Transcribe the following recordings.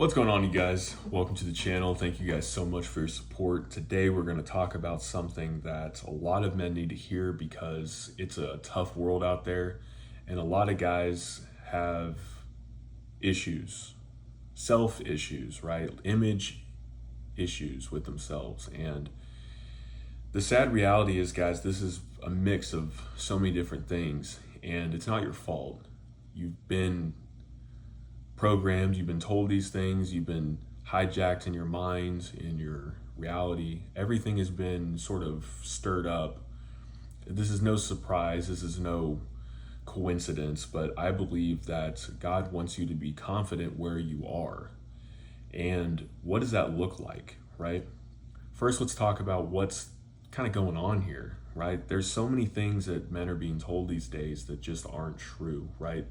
What's going on, you guys? Welcome to the channel. Thank you guys so much for your support. Today we're going to talk about something that a lot of men need to hear because it's a tough world out there and a lot of guys have issues, self issues, right? Image issues with themselves. And the sad reality is, guys, this is a mix of so many different things and it's not your fault. You've been programmed, you've been told these things, you've been hijacked in your mind, in your reality. Everything has been sort of stirred up. This is no surprise, this is no coincidence, but I believe that God wants you to be confident where you are. And what does that look like, right? First, let's talk about what's kind of going on here, right? There's so many things that men are being told these days that just aren't true, right?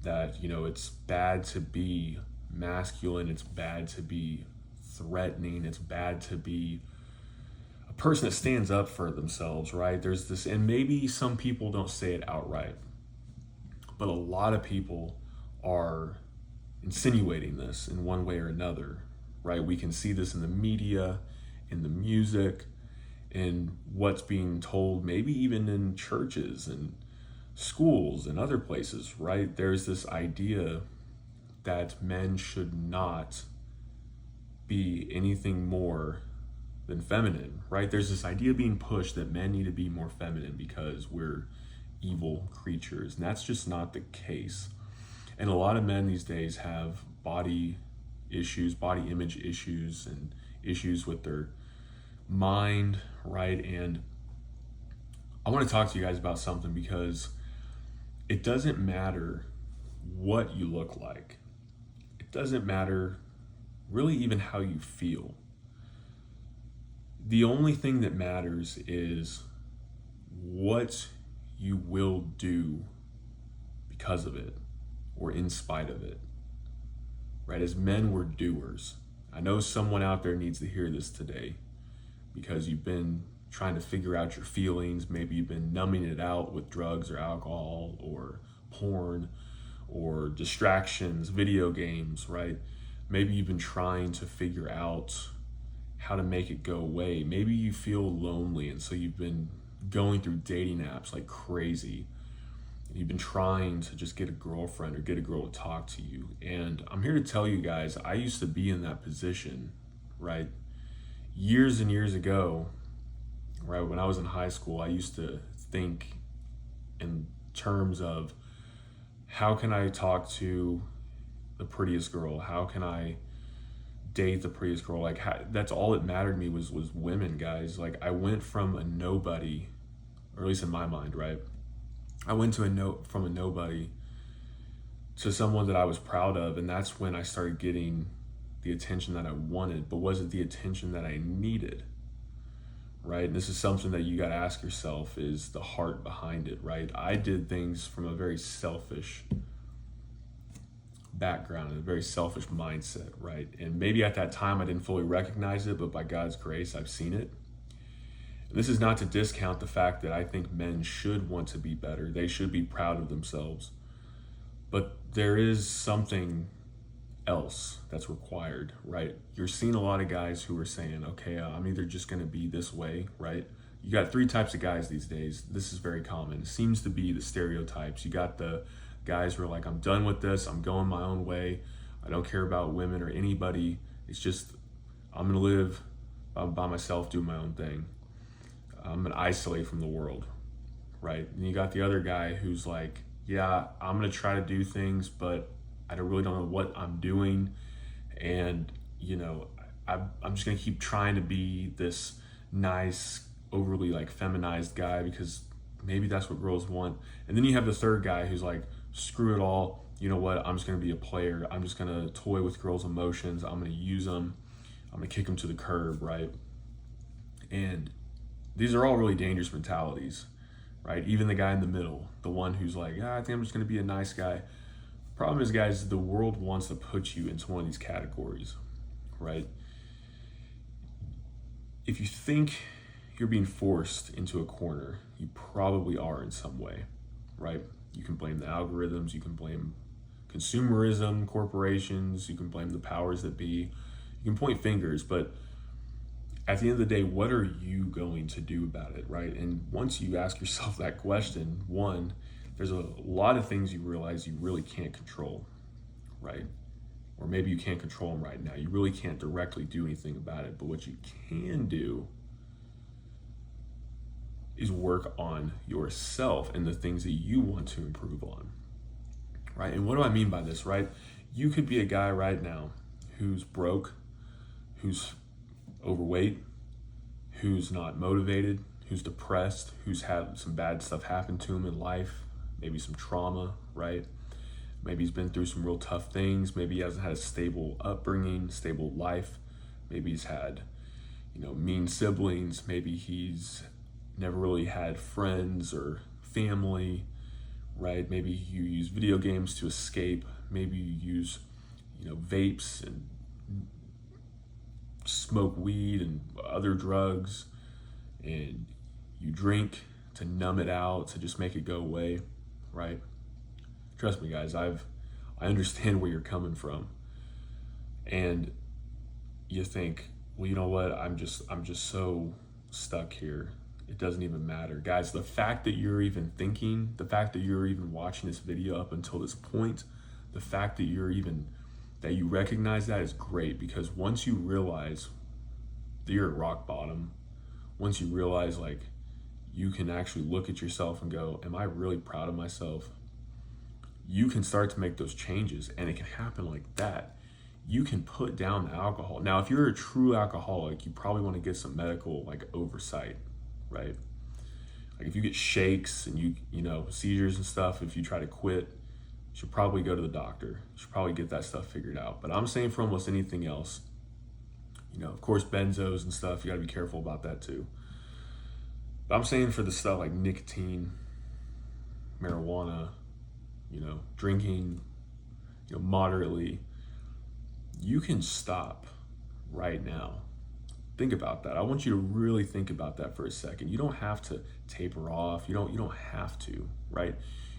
That, it's bad to be masculine, it's bad to be threatening, it's bad to be a person that stands up for themselves, right? There's this, and maybe some people don't say it outright, but a lot of people are insinuating this in one way or another, right? We can see this in the media, in the music, in what's being told, maybe even in churches and schools and other places, right? There's this idea that men should not be anything more than feminine, right? There's this idea being pushed that men need to be more feminine because we're evil creatures, and that's just not the case. And a lot of men these days have body issues, body image issues, and issues with their mind, right? And I want to talk to you guys about something because it doesn't matter what you look like. It doesn't matter really even how you feel. The only thing that matters is what you will do because of it or in spite of it, right? As men, we're doers. I know someone out there needs to hear this today because you've been trying to figure out your feelings. Maybe you've been numbing it out with drugs or alcohol or porn or distractions, video games, right? Maybe you've been trying to figure out how to make it go away. Maybe you feel lonely, and so you've been going through dating apps like crazy. You've been trying to just get a girlfriend or get a girl to talk to you. And I'm here to tell you guys, I used to be in that position, right? Years and years ago, right, when I was in high school, I used to think in terms of how can I talk to the prettiest girl? How can I date the prettiest girl? Like, that's all that mattered to me was women, guys. Like, I went from a nobody, or at least in my mind, right? I went to from a nobody to someone that I was proud of, and that's when I started getting the attention that I wanted. But was it the attention that I needed? Right? And this is something that you got to ask yourself, is the heart behind it, right? I did things from a very selfish background and a very selfish mindset, right? And maybe at that time I didn't fully recognize it, but by God's grace, I've seen it. And this is not to discount the fact that I think men should want to be better. They should be proud of themselves. But there is something else that's required, right? You're seeing a lot of guys who are saying, okay, I'm either just going to be this way, right? You got three types of guys these days. This is very common. It seems to be the stereotypes. You got the guys who are like, I'm done with this. I'm going my own way. I don't care about women or anybody. It's just, I'm going to live by myself, do my own thing. I'm going to isolate from the world, right? And you got the other guy who's like, yeah, I'm going to try to do things, but I really don't know what I'm doing. And, I'm just going to keep trying to be this nice, overly like feminized guy because maybe that's what girls want. And then you have the third guy who's like, screw it all. You know what? I'm just going to be a player. I'm just going to toy with girls' emotions. I'm going to use them. I'm going to kick them to the curb, right? And these are all really dangerous mentalities, right? Even the guy in the middle, the one who's like, I think I'm just going to be a nice guy. Problem is, guys, the world wants to put you into one of these categories, right? If you think you're being forced into a corner, you probably are in some way, right? You can blame the algorithms, you can blame consumerism, corporations, you can blame the powers that be, you can point fingers, but at the end of the day, what are you going to do about it, right? And once you ask yourself that question, one, there's a lot of things you realize you really can't control, right? Or maybe you can't control them right now. You really can't directly do anything about it. But what you can do is work on yourself and the things that you want to improve on, right? And what do I mean by this, right? You could be a guy right now who's broke, who's overweight, who's not motivated, who's depressed, who's had some bad stuff happen to him in life, maybe some trauma, right? Maybe he's been through some real tough things. Maybe he hasn't had a stable upbringing, stable life. Maybe he's had, mean siblings. Maybe he's never really had friends or family, right? Maybe you use video games to escape. Maybe you use, vapes and smoke weed and other drugs, and you drink to numb it out, to just make it go away, right? Trust me, guys, I understand where you're coming from. And you think, well, you know what? I'm just so stuck here. It doesn't even matter. Guys, the fact that you're even thinking, the fact that you're even watching this video up until this point, the fact that you recognize that is great, because once you realize that you're at rock bottom, once you realize you can actually look at yourself and go, am I really proud of myself? You can start to make those changes, and it can happen like that. You can put down the alcohol. Now, if you're a true alcoholic, you probably want to get some medical oversight, right? If you get shakes and you seizures and stuff, if you try to quit, you should probably go to the doctor. You should probably get that stuff figured out. But I'm saying for almost anything else, of course, benzos and stuff, you got to be careful about that too. But I'm saying for the stuff like nicotine, marijuana, drinking, moderately, you can stop right now. Think about that. I want you to really think about that for a second. You don't have to taper off. You don't have to, right?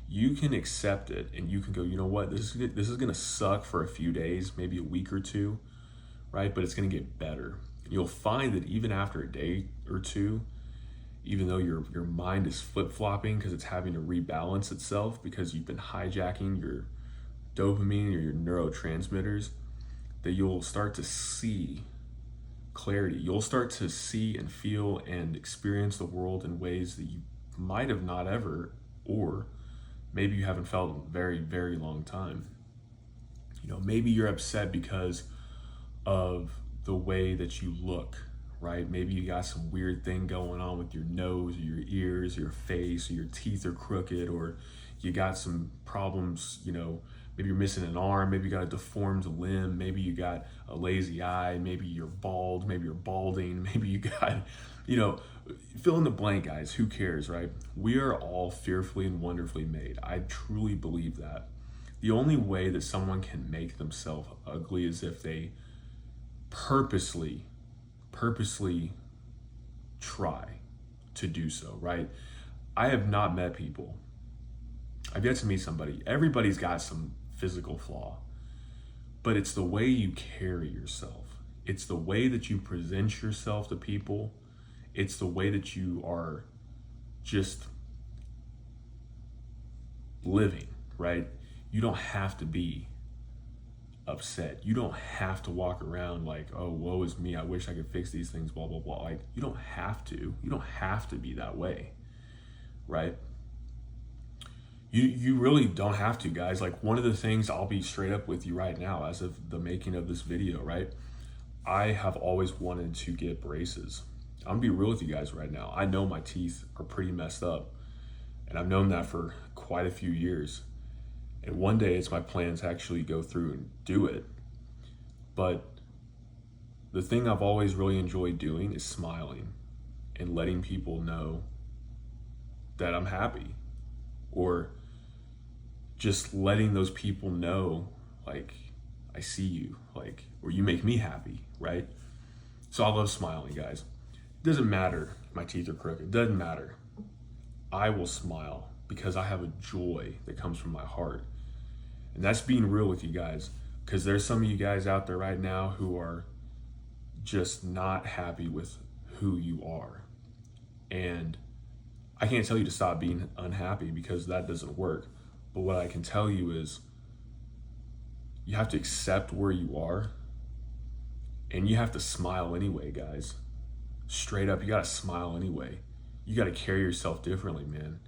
You can accept it, and you can go, you know what, this is gonna suck for a few days, maybe a week or two, right? But it's gonna get better. And you'll find that even after a day or two, even though your mind is flip-flopping because it's having to rebalance itself because you've been hijacking your dopamine or your neurotransmitters, that you'll start to see clarity. You'll start to see and feel and experience the world in ways that you might have not ever, or maybe you haven't felt in a very, very long time. Maybe you're upset because of the way that you look, right? Maybe you got some weird thing going on with your nose or your ears or your face, or your teeth are crooked, or you got some problems, maybe you're missing an arm, maybe you got a deformed limb, maybe you got a lazy eye, maybe you're bald, maybe you're balding, maybe you got, fill in the blank, guys. Who cares, right? We are all fearfully and wonderfully made. I truly believe that. The only way that someone can make themselves ugly is if they purposely try to do so, right? I have not met people. I've yet to meet somebody. Everybody's got some physical flaw, but it's the way you carry yourself. It's the way that you present yourself to people. It's the way that you are just living, right? You don't have to be upset. You don't have to walk around like, oh, woe is me, I wish I could fix these things, blah, blah, blah. You don't have to. You don't have to be that way, right? You really don't have to, guys. One of the things, I'll be straight up with you right now, as of the making of this video, right? I have always wanted to get braces. I'm gonna be real with you guys right now. I know my teeth are pretty messed up, and I've known that for quite a few years. And one day it's my plan to actually go through and do it. But the thing I've always really enjoyed doing is smiling and letting people know that I'm happy, or just letting those people know, I see you, or you make me happy, right? So I love smiling, guys. It doesn't matter if my teeth are crooked. It doesn't matter. I will smile because I have a joy that comes from my heart. And that's being real with you guys, because there's some of you guys out there right now who are just not happy with who you are. And I can't tell you to stop being unhappy, because that doesn't work. But what I can tell you is you have to accept where you are, and you have to smile anyway, guys. Straight up, you gotta smile anyway. You gotta carry yourself differently, man.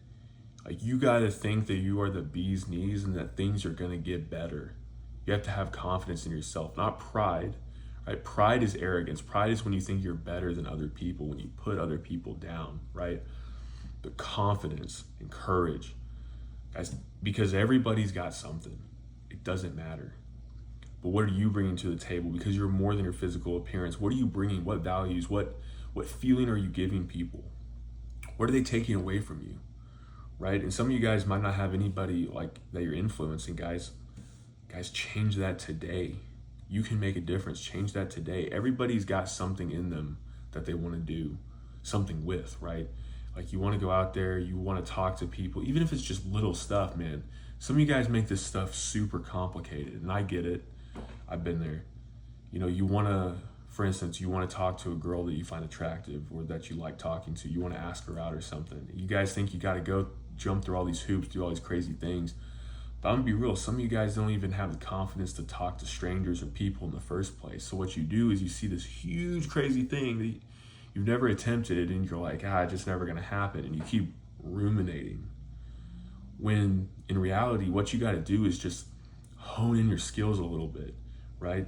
Like, you gotta think that you are the bee's knees and that things are gonna get better. You have to have confidence in yourself, not pride, right? Pride is arrogance. Pride is when you think you're better than other people, when you put other people down, right? But confidence and courage, guys, because everybody's got something. It doesn't matter. But what are you bringing to the table? Because you're more than your physical appearance. What are you bringing? What values? What feeling are you giving people? What are they taking away from you, right? And some of you guys might not have anybody like that you're influencing, guys. Guys, change that today. You can make a difference. Change that today. Everybody's got something in them that they want to do something with, right? Like, you want to go out there, you want to talk to people, even if it's just little stuff, man. Some of you guys make this stuff super complicated, and I get it. I've been there. You know, you want to, for instance, you want to talk to a girl that you find attractive or that you like talking to. You want to ask her out or something. You guys think you got to go jump through all these hoops, do all these crazy things. But I'm going to be real. Some of you guys don't even have the confidence to talk to strangers or people in the first place. So what you do is you see this huge, crazy thing that you've never attempted it, and you're like, it's just never going to happen. And you keep ruminating. When in reality, what you got to do is just hone in your skills a little bit, right?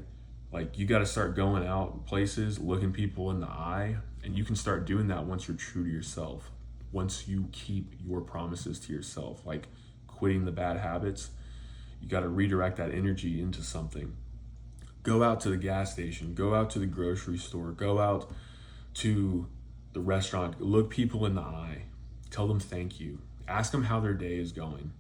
Like, you got to start going out places, looking people in the eye, and you can start doing that once you're true to yourself. Once you keep your promises to yourself, like quitting the bad habits, you got to redirect that energy into something. Go out to the gas station, go out to the grocery store, go out to the restaurant, look people in the eye, tell them thank you, ask them how their day is going.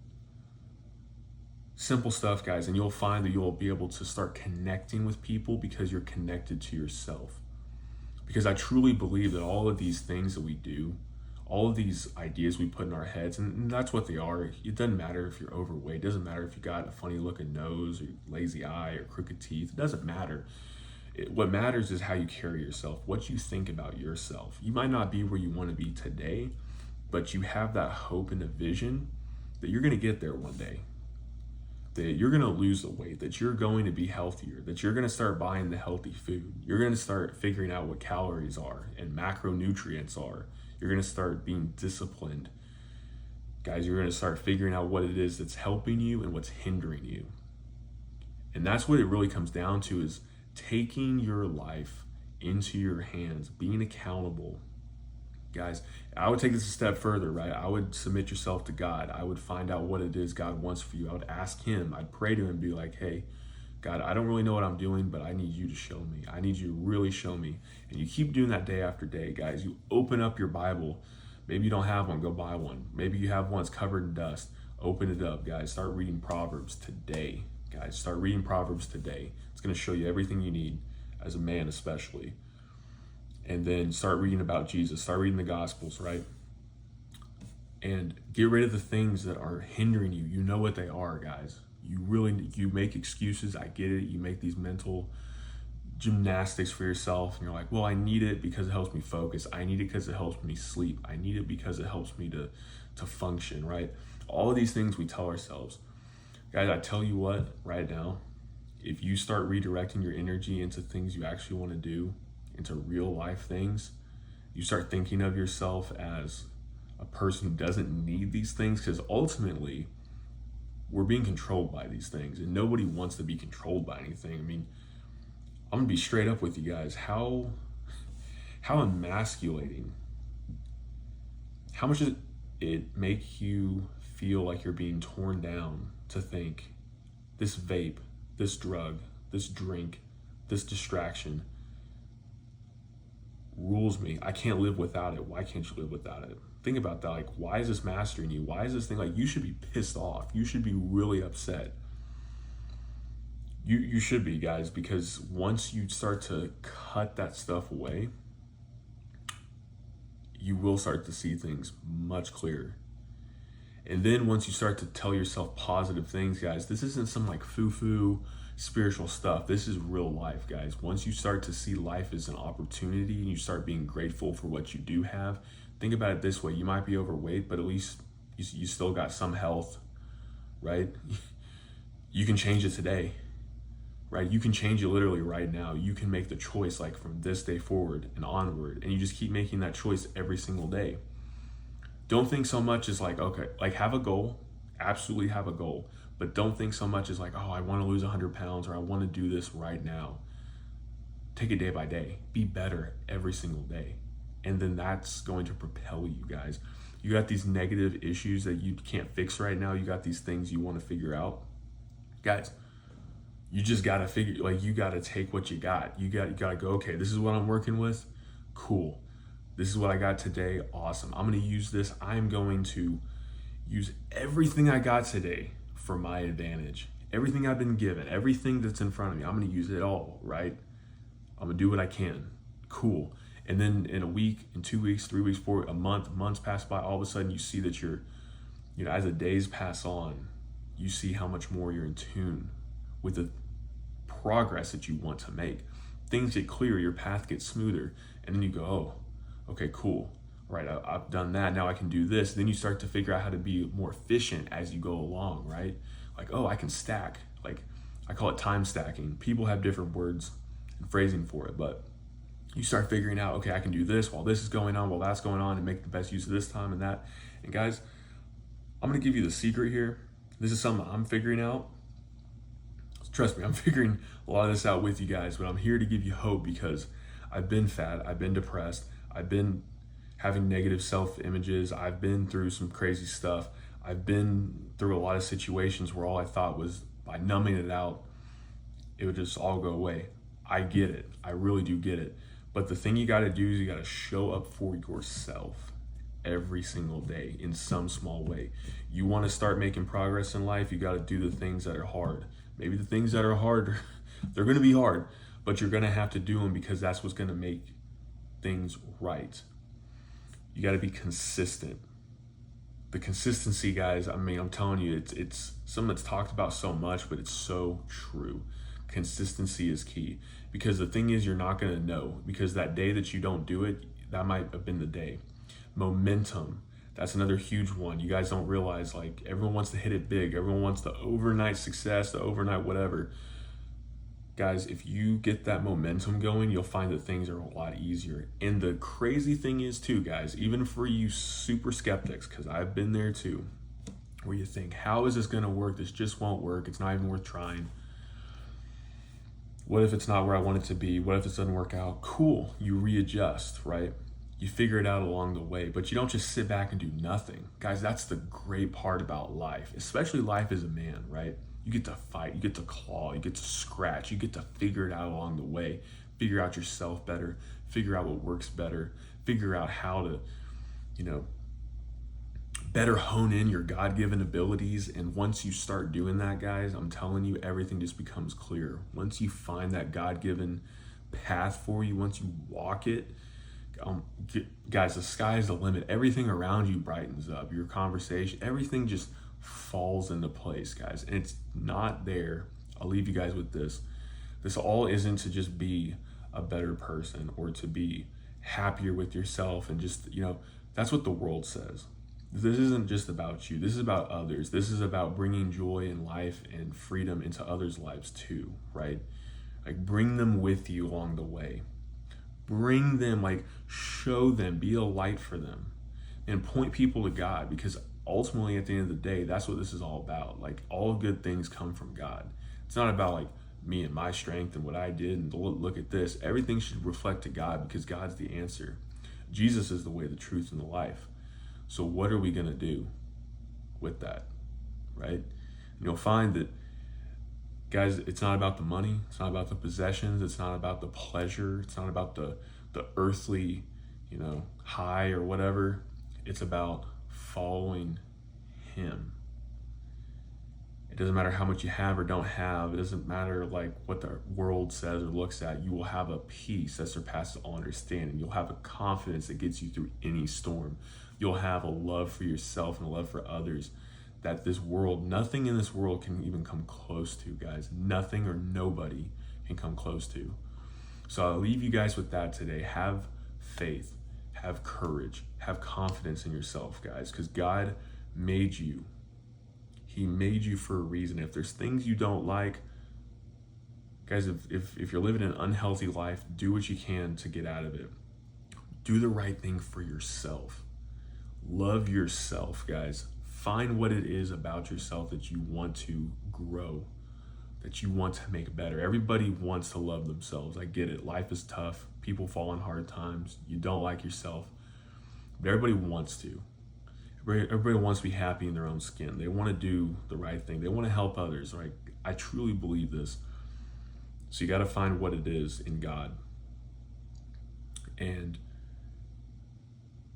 Simple stuff, guys, and you'll find that you'll be able to start connecting with people because you're connected to yourself. Because I truly believe that all of these things that we do, all of these ideas we put in our heads, and that's what they are. It doesn't matter if you're overweight. It doesn't matter if you got a funny looking nose or lazy eye or crooked teeth. It doesn't matter. What matters is how you carry yourself, what you think about yourself. You might not be where you want to be today, but you have that hope and a vision that you're going to get there one day. That you're going to lose the weight, that you're going to be healthier, that you're going to start buying the healthy food. You're going to start figuring out what calories are and macronutrients are. You're going to start being disciplined. Guys, you're going to start figuring out what it is that's helping you and what's hindering you. And that's what it really comes down to, is taking your life into your hands, being accountable. Guys, I would take this a step further, right? I would submit yourself to God. I would find out what it is God wants for you. I would ask him. I'd pray to him and be like, hey, God, I don't really know what I'm doing, but I need you to show me. I need you to really show me. And you keep doing that day after day, guys. You open up your Bible. Maybe you don't have one, go buy one. Maybe you have one, it's covered in dust. Open it up, guys. Start reading Proverbs today. Guys, start reading Proverbs today. It's going to show you everything you need, as a man especially. And then start reading about Jesus. Start reading the Gospels, right? And get rid of the things that are hindering you. You know what they are, guys. You make excuses. I get it. You make these mental gymnastics for yourself. And you're like, well, I need it because it helps me focus. I need it because it helps me sleep. I need it because it helps me to function, right? All of these things we tell ourselves. Guys, I tell you what, right now, if you start redirecting your energy into things you actually want to do, into real life things, you start thinking of yourself as a person who doesn't need these things, because ultimately we're being controlled by these things, and nobody wants to be controlled by anything. I mean, I'm gonna be straight up with you guys. How emasculating, how much does it make you feel like you're being torn down to think this vape, this drug, this drink, this distraction rules me. I can't live without it. Why can't you live without it? Think about that. Like, why is this mastering you? Why is this thing, like, you should be pissed off. You should be really upset. You should be, guys, because once you start to cut that stuff away, you will start to see things much clearer. And then once you start to tell yourself positive things, guys, this isn't some like foo-foo spiritual stuff. This is real life, guys. Once you start to see life as an opportunity and you start being grateful for what you do have, think about it this way. You might be overweight, but at least you still got some health, right? You can change it today, right? You can change it literally right now. You can make the choice like from this day forward and onward, and you just keep making that choice every single day. Don't think so much as like, okay, like have a goal, absolutely have a goal, but don't think so much as like, oh, I want to lose 100 pounds or I want to do this right now. Take it day by day. Be better every single day. And then that's going to propel you, guys. You got these negative issues that you can't fix right now. You got these things you want to figure out. Guys, you just got to figure, like you got to take what you got. You got to go, okay, this is what I'm working with. Cool. This is what I got today. Awesome. I'm going to use this. I'm going to use everything I got today for my advantage. Everything I've been given, everything that's in front of me, I'm going to use it all, right? I'm going to do what I can. Cool. And then in a week, in 2 weeks, 3 weeks, 4, a month, months pass by, all of a sudden you see that you're, as the days pass on, you see how much more you're in tune with the progress that you want to make. Things get clearer, your path gets smoother, and then you go, oh, okay, cool. Right, I've done that. Now I can do this. Then you start to figure out how to be more efficient as you go along, right? Like, oh, I can stack. Like, I call it time stacking. People have different words and phrasing for it, but you start figuring out, okay, I can do this while this is going on, while that's going on, and make the best use of this time and that. And guys, I'm gonna give you the secret here. This is something I'm figuring out. Trust me, I'm figuring a lot of this out with you guys, but I'm here to give you hope because I've been fat, I've been depressed, I've been having negative self-images, I've been through some crazy stuff, I've been through a lot of situations where all I thought was by numbing it out, it would just all go away. I get it, I really do get it. But the thing you gotta do is you gotta show up for yourself every single day in some small way. You wanna start making progress in life, you gotta do the things that are hard. Maybe the things that are hard, they're gonna be hard, but you're gonna have to do them because that's what's gonna make things right. You gotta be consistent. The consistency, guys, I mean, I'm telling you, it's something that's talked about so much, but it's so true. Consistency is key because the thing is, you're not gonna know because that day that you don't do it, that might have been the day. Momentum, that's another huge one. You guys don't realize, like, everyone wants to hit it big. Everyone wants the overnight success, the overnight whatever. Guys, if you get that momentum going, you'll find that things are a lot easier. And the crazy thing is too, guys, even for you super skeptics, because I've been there too, where you think, how is this gonna work? This just won't work. It's not even worth trying. What if it's not where I want it to be? What if this doesn't work out? Cool, you readjust, right? You figure it out along the way, but you don't just sit back and do nothing. Guys, that's the great part about life, especially life as a man, right? You get to fight, you get to claw, you get to scratch, you get to figure it out along the way, figure out yourself better, figure out what works better, figure out how to, better hone in your God-given abilities. And once you start doing that, guys, I'm telling you, everything just becomes clear. Once you find that God-given path for you, once you walk it, guys, the sky's the limit. Everything around you brightens up. Your conversation, everything just falls into place, guys. And it's not there. I'll leave you guys with this. This all isn't to just be a better person or to be happier with yourself and just, that's what the world says. This isn't just about you. This is about others. This is about bringing joy and life and freedom into others' lives too, right? Like, bring them with you along the way. Bring them, like, show them, be a light for them, and point people to God, because ultimately at the end of the day, that's what this is all about. Like, all good things come from God. It's not about like me and my strength and what I did and look at this. Everything should reflect to God because God's the answer. Jesus is the way, the truth, and the life. So what are we gonna do with that, right? And you'll find that, guys, it's not about the money, it's not about the possessions, it's not about the pleasure, it's not about the earthly, high or whatever. It's about following Him. And doesn't matter how much you have or don't have. It doesn't matter like what the world says or looks at. You will have a peace that surpasses all understanding. You'll have a confidence that gets you through any storm. You'll have a love for yourself and a love for others that this world, nothing in this world can even come close to, guys. Nothing or nobody can come close to. So I'll leave you guys with that today. Have faith, have courage, have confidence in yourself, guys, because God made you. He made you for a reason. If there's things you don't like, guys, if you're living an unhealthy life, do what you can to get out of it. Do the right thing for yourself. Love yourself, guys. Find what it is about yourself that you want to grow, that you want to make better. Everybody wants to love themselves. I get it. Life is tough. People fall in hard times. You don't like yourself. But everybody wants to. Everybody wants to be happy in their own skin. They want to do the right thing. They want to help others, right? I truly believe this. So you got to find what it is in God. And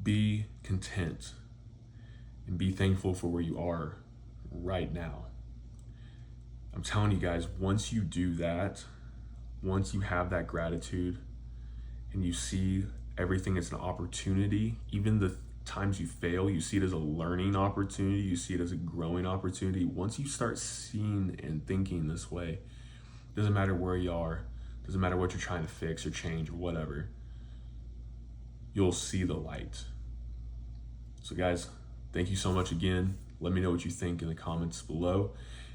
be content. And be thankful for where you are right now. I'm telling you guys, once you do that, once you have that gratitude and you see everything as an opportunity, even the times you fail, you see it as a learning opportunity, you see it as a growing opportunity. Once you start seeing and thinking this way, doesn't matter where you are, doesn't matter what you're trying to fix or change or whatever, you'll see the light. So guys, thank you so much again. Let me know what you think in the comments below.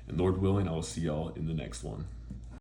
And Lord willing, I will see y'all in the next one.